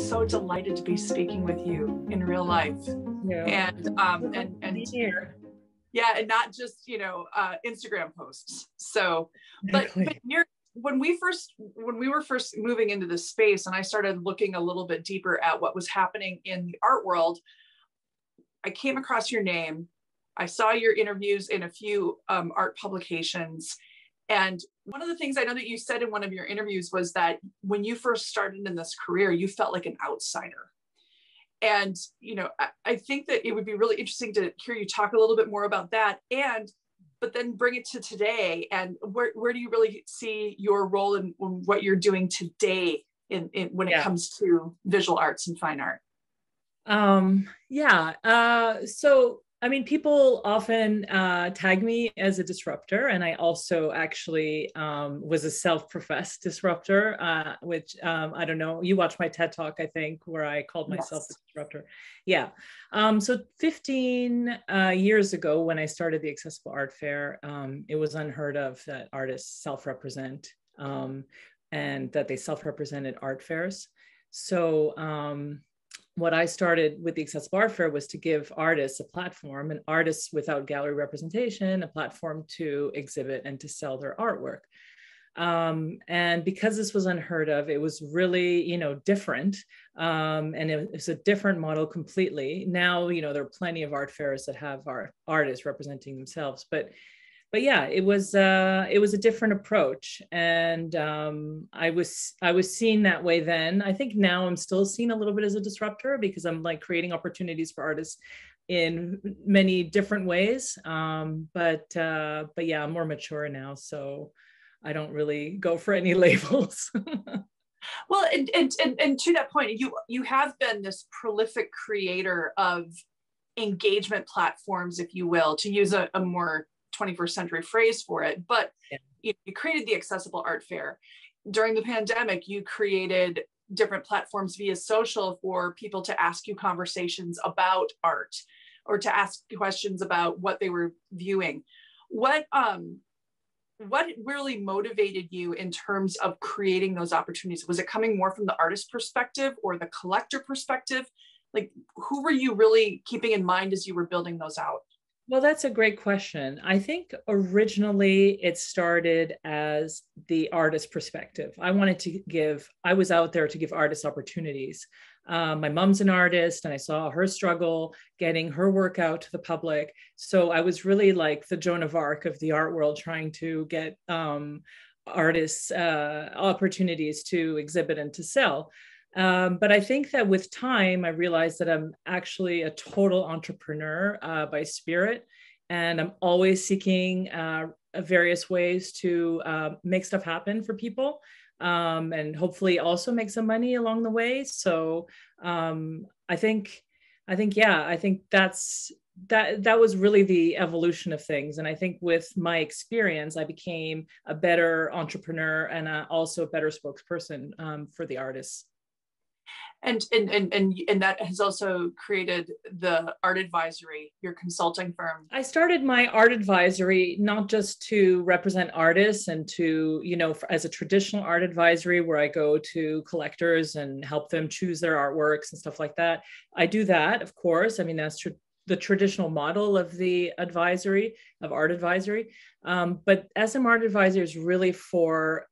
so delighted to be speaking with you in real life. Yeah. And here. Yeah, and not just, Instagram posts. So, but when we were first moving into this space and I started looking a little bit deeper at what was happening in the art world, I came across your name. I saw your interviews in a few art publications. And one of the things I know that you said in one of your interviews was that when you first started in this career, you felt like an outsider. And, I think that it would be really interesting to hear you talk a little bit more about that, but then bring it to today. And where do you really see your role in what you're doing today when it comes to visual arts and fine art? So, people often tag me as a disruptor, and I also actually was a self-professed disruptor, which I don't know, you watched my TED Talk, I think, where I called myself a disruptor. Yeah. So 15 years ago, when I started the Accessible Art Fair, it was unheard of that artists self-represent and that they self-represented art fairs. So what I started with the Accessible Art Fair was to give artists a platform, and artists without gallery representation, a platform to exhibit and to sell their artwork. And because this was unheard of, it was really, different. And it was a different model completely. Now, there are plenty of art fairs that have artists representing themselves, but yeah, it was a different approach, and I was seen that way then. I think now I'm still seen a little bit as a disruptor because I'm like creating opportunities for artists in many different ways. But yeah, I'm more mature now, so I don't really go for any labels. Well, and to that point, you have been this prolific creator of engagement platforms, if you will, to use a more 21st century phrase for it, but you created the Accessible Art Fair. During the pandemic, you created different platforms via social for people to ask you conversations about art or to ask questions about what they were viewing. What really motivated you in terms of creating those opportunities? Was it coming more from the artist perspective or the collector perspective? Like, who were you really keeping in mind as you were building those out? Well, that's a great question. I think originally it started as the artist perspective. I was out there to give artists opportunities. My mom's an artist, and I saw her struggle getting her work out to the public. So I was really like the Joan of Arc of the art world, trying to get artists opportunities to exhibit and to sell. But I think that with time, I realized that I'm actually a total entrepreneur by spirit, and I'm always seeking various ways to make stuff happen for people, and hopefully also make some money along the way. So I think that was really the evolution of things. And I think with my experience, I became a better entrepreneur and also a better spokesperson for the artists. And that has also created the Art Advisory, your consulting firm. I started my Art Advisory not just to represent artists and to, as a traditional art advisory where I go to collectors and help them choose their artworks and stuff like that. I do that, of course. That's the traditional model of the advisory, of art advisory. But SM Art Advisory is really for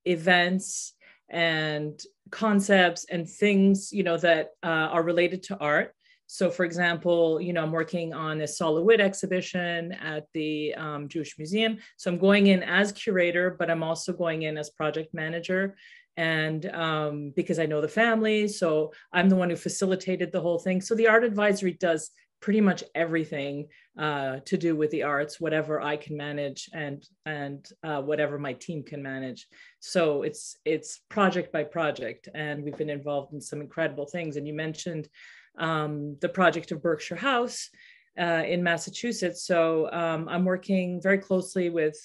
events and concepts and things, that are related to art. So for example, I'm working on a Sol LeWitt exhibition at the Jewish Museum. So I'm going in as curator, but I'm also going in as project manager. And because I know the family, so I'm the one who facilitated the whole thing. So the Art Advisory does pretty much everything to do with the arts, whatever I can manage and whatever my team can manage. So it's project by project, and we've been involved in some incredible things. And you mentioned the project of Berkshire House in Massachusetts. So I'm working very closely with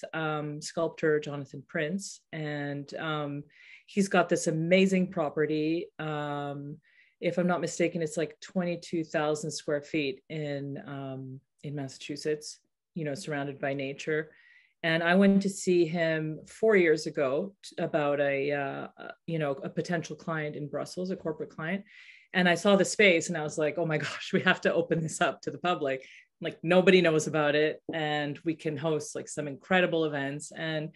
sculptor Jonathan Prince, and he's got this amazing property. If I'm not mistaken, it's like 22,000 square feet in Massachusetts, surrounded by nature. And I went to see him 4 years ago about a potential client in Brussels, a corporate client. And I saw the space and I was like, oh my gosh, we have to open this up to the public. Like nobody knows about it. And we can host like some incredible events. And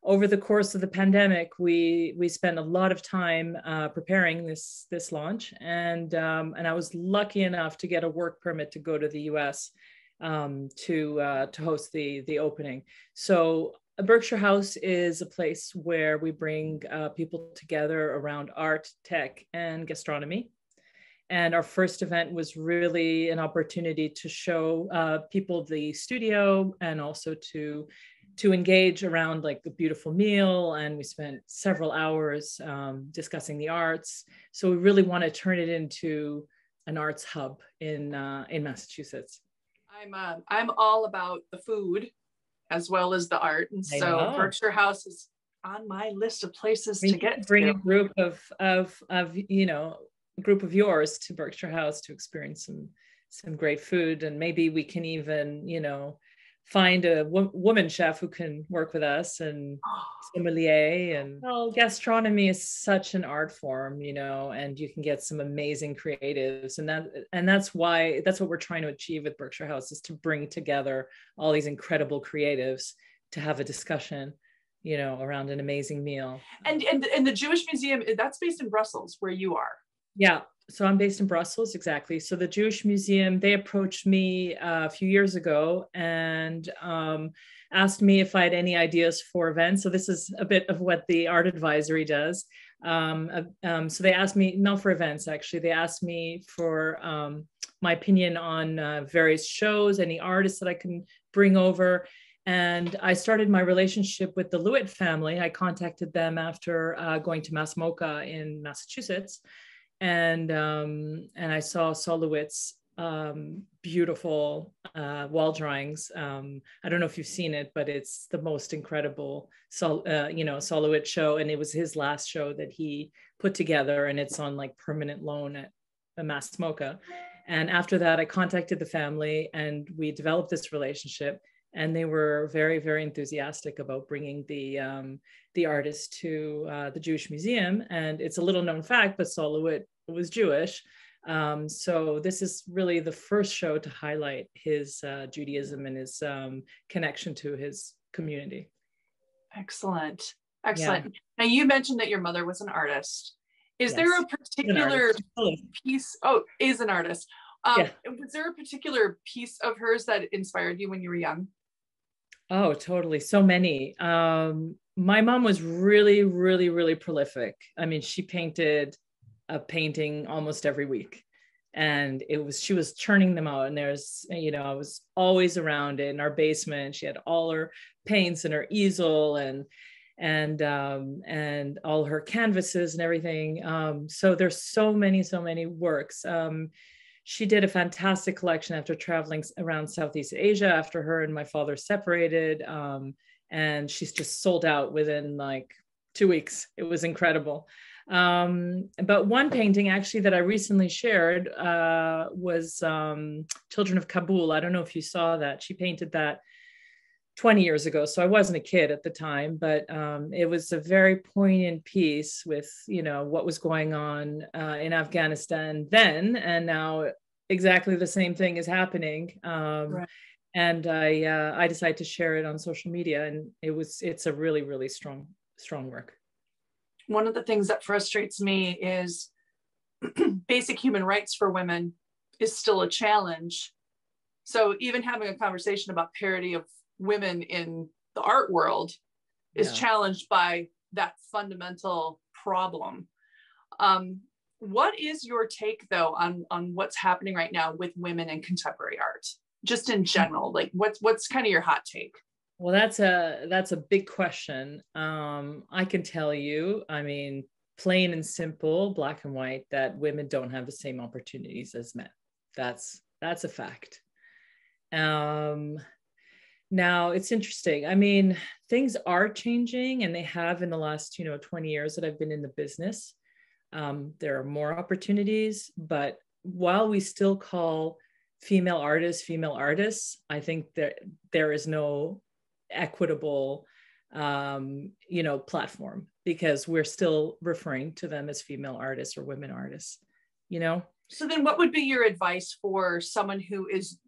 over the course of the pandemic, we spent a lot of time preparing this launch. And I was lucky enough to get a work permit to go to the US to host the opening. So Berkshire House is a place where we bring people together around art, tech, and gastronomy. And our first event was really an opportunity to show people the studio and also to engage around like a beautiful meal. And we spent several hours discussing the arts. So we really want to turn it into an arts hub in Massachusetts. I'm all about the food as well as the art, and so Berkshire House is on my list of places to get. Bring a group group of yours to Berkshire House to experience some great food, and maybe we can even find a woman chef who can work with us, and sommelier. And gastronomy is such an art form, and you can get some amazing creatives, and that's what we're trying to achieve with Berkshire House, is to bring together all these incredible creatives to have a discussion around an amazing meal. And the Jewish Museum, that's based in Brussels, where you are. Yeah, so I'm based in Brussels, exactly. So the Jewish Museum, they approached me a few years ago and asked me if I had any ideas for events. So this is a bit of what the art advisory does. So they asked me, not for events, actually, they asked me for my opinion on various shows, any artists that I can bring over. And I started my relationship with the LeWitt family. I contacted them after going to MoCA in Massachusetts. And I saw Sol LeWitt's beautiful wall drawings. I don't know if you've seen it, but it's the most incredible Sol LeWitt show. And it was his last show that he put together, and it's on like permanent loan at MoCA. And after that, I contacted the family and we developed this relationship. And they were very, very enthusiastic about bringing the artist to the Jewish Museum. And it's a little known fact, but Sol LeWitt was Jewish. So this is really the first show to highlight his Judaism and his connection to his community. Excellent. Excellent. Yeah. Now, you mentioned that your mother was an artist. Is there a particular piece? Oh, is an artist. Was there a particular piece of hers that inspired you when you were young? Oh, totally. So many. My mom was really, really, really prolific. I mean, she painted a painting almost every week, and she was churning them out. And there's, I was always around it in our basement. She had all her paints and her easel and all her canvases and everything. So there's so many works. She did a fantastic collection after traveling around Southeast Asia after her and my father separated. And she's just sold out within like 2 weeks. It was incredible. But one painting actually that I recently shared was Children of Kabul. I don't know if you saw that. She painted that 20 years ago. So I wasn't a kid at the time, but it was a very poignant piece with, what was going on in Afghanistan then, and now exactly the same thing is happening. Right. And I decided to share it on social media, and it's a really, really strong work. One of the things that frustrates me is basic human rights for women is still a challenge. So even having a conversation about parity of women in the art world is challenged by that fundamental problem. What is your take though on what's happening right now with women in contemporary art, just in general? Like what's kind of your hot take? Well, that's a big question. I can tell you, I mean, plain and simple, black and white, that women don't have the same opportunities as men. That's a fact. Now it's interesting. I mean, things are changing, and they have in the last, 20 years that I've been in the business. There are more opportunities, but while we still call female artists, I think that there is no equitable, platform, because we're still referring to them as female artists or women artists, So then what would be your advice for someone who is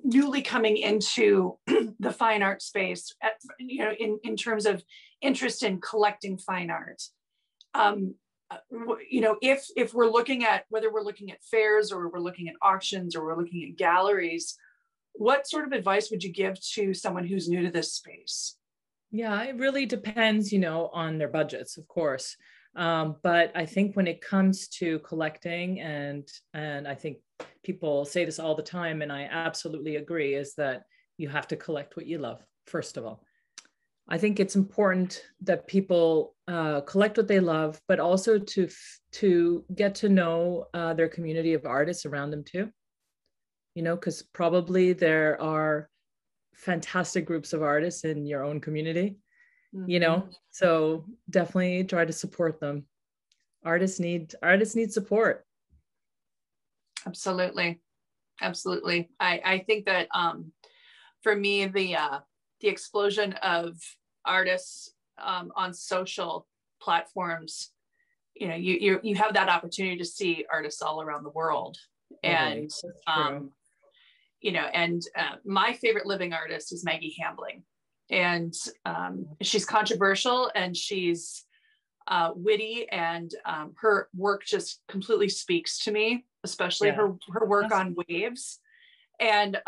newly coming into the fine art space, in terms of interest in collecting fine art? If we're looking at, whether we're looking at fairs or we're looking at auctions or we're looking at galleries, what sort of advice would you give to someone who's new to this space? Yeah, it really depends, on their budgets, of course. But I think when it comes to collecting, and I think people say this all the time, and I absolutely agree, is that you have to collect what you love, first of all. I think it's important that people collect what they love, but also to get to know their community of artists around them too. Because probably there are fantastic groups of artists in your own community, so definitely try to support them. Artists need support. Absolutely. I think that for me, the explosion of artists on social platforms, you have that opportunity to see artists all around the world. And my favorite living artist is Maggie Hambling, and she's controversial, and she's witty, and her work just completely speaks to me, especially her work on waves. And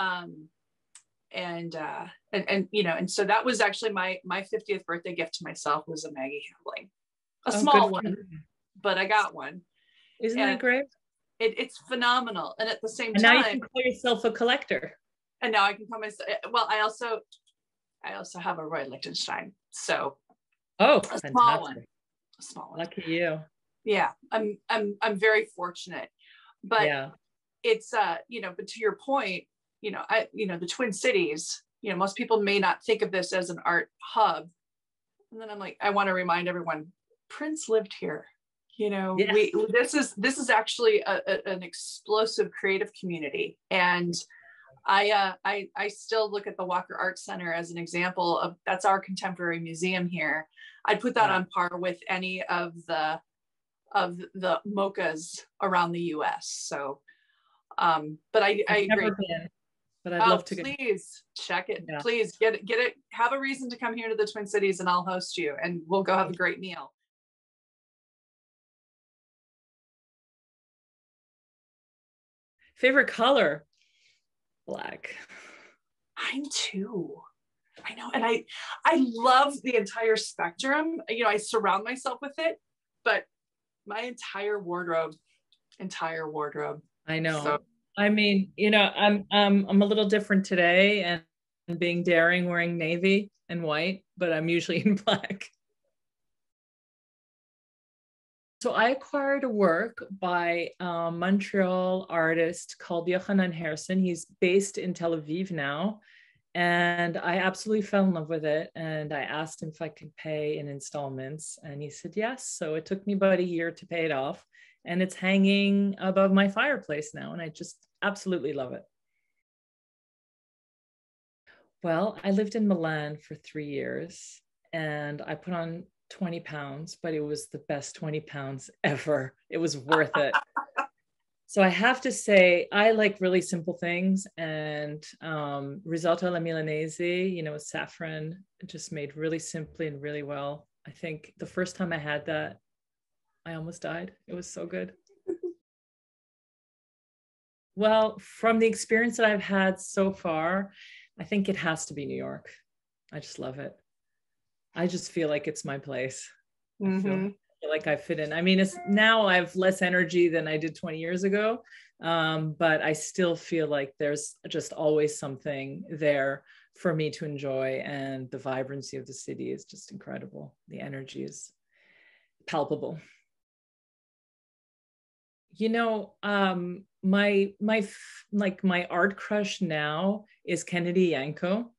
so that was actually my 50th birthday gift to myself, was a Maggie Hambling, a small one, but I got one. Isn't that great? It's phenomenal. And at the same time, now you can call yourself a collector. And now I can call myself, well, I also have a Roy Lichtenstein. So a small one. Lucky you. Yeah, I'm very fortunate. But it's but to your point, the Twin Cities, most people may not think of this as an art hub. And then I'm like, I want to remind everyone, Prince lived here. Yes. This is actually an explosive creative community. And I still look at the Walker Art Center as an example of, that's our contemporary museum here. I'd put that on par with any of the MOCAs around the US. So, but I agree. But I'd love to please check it. Yeah. Please get it. Have a reason to come here to the Twin Cities, and I'll host you, and we'll go have a great meal. Favorite color? Black. Mine too. I know. And I love the entire spectrum. I surround myself with it, but my entire wardrobe. I know. So. I mean, I'm a little different today, and being daring, wearing navy and white, but I'm usually in black. So I acquired a work by a Montreal artist called Yochanan Herson. He's based in Tel Aviv now. And I absolutely fell in love with it. And I asked him if I could pay in installments. And he said yes. So it took me about a year to pay it off. And it's hanging above my fireplace now. And I just absolutely love it. Well, I lived in Milan for 3 years, and I put on 20 pounds, but it was the best 20 pounds ever. It was worth it. So I have to say, I like really simple things, and risotto alla Milanese, saffron, just made really simply and really well. I think the first time I had that, I almost died. It was so good. Well, from the experience that I've had so far, I think it has to be New York. I just love it. I just feel like it's my place. I feel like I fit in. I mean, now I have less energy than I did 20 years ago, but I still feel like there's just always something there for me to enjoy, and the vibrancy of the city is just incredible. The energy is palpable. My art crush now is Kennedy Yanko.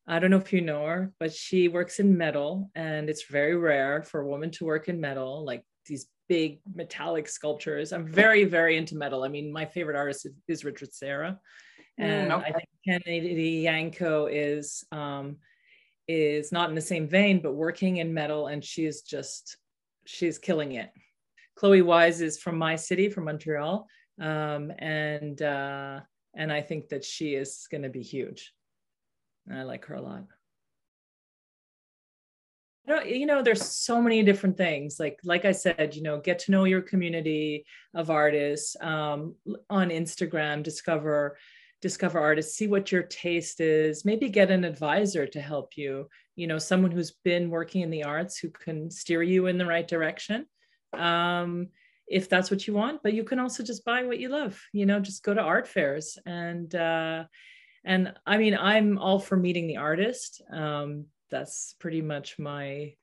I don't know if you know her, but she works in metal, and it's very rare for a woman to work in metal, like these big metallic sculptures. I'm very, very into metal. I mean, my favorite artist is Richard Serra. And I think Kennedy Yanko is is not in the same vein, but working in metal, and she's killing it. Chloe Wise is from my city, from Montreal, and I think that she is going to be huge. And I like her a lot. There's so many different things. Like I said, get to know your community of artists on Instagram, discover artists, see what your taste is, maybe get an advisor to help you, someone who's been working in the arts who can steer you in the right direction. If that's what you want, but you can also just buy what you love, just go to art fairs. And I mean, I'm all for meeting the artist. That's pretty much my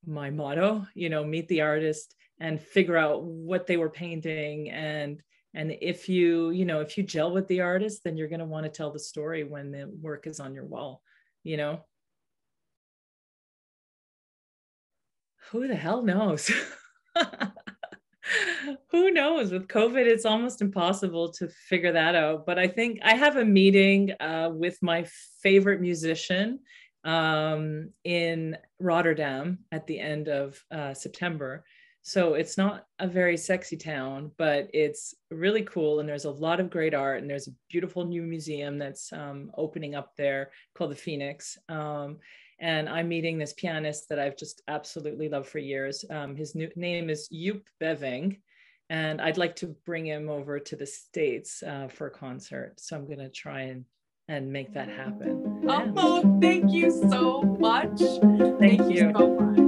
motto, meet the artist and figure out what they were painting. And if you gel with the artist, then you're going to want to tell the story when the work is on your wall, Who the hell knows? Who knows? With COVID, it's almost impossible to figure that out. But I think I have a meeting with my favorite musician in Rotterdam at the end of September. So it's not a very sexy town, but it's really cool. And there's a lot of great art. And there's a beautiful new museum that's opening up there called the Phoenix. And I'm meeting this pianist that I've just absolutely loved for years. His name is Joep Beving, and I'd like to bring him over to the States for a concert. So I'm going to try and make that happen. Oh, thank you so much. Thank you so much.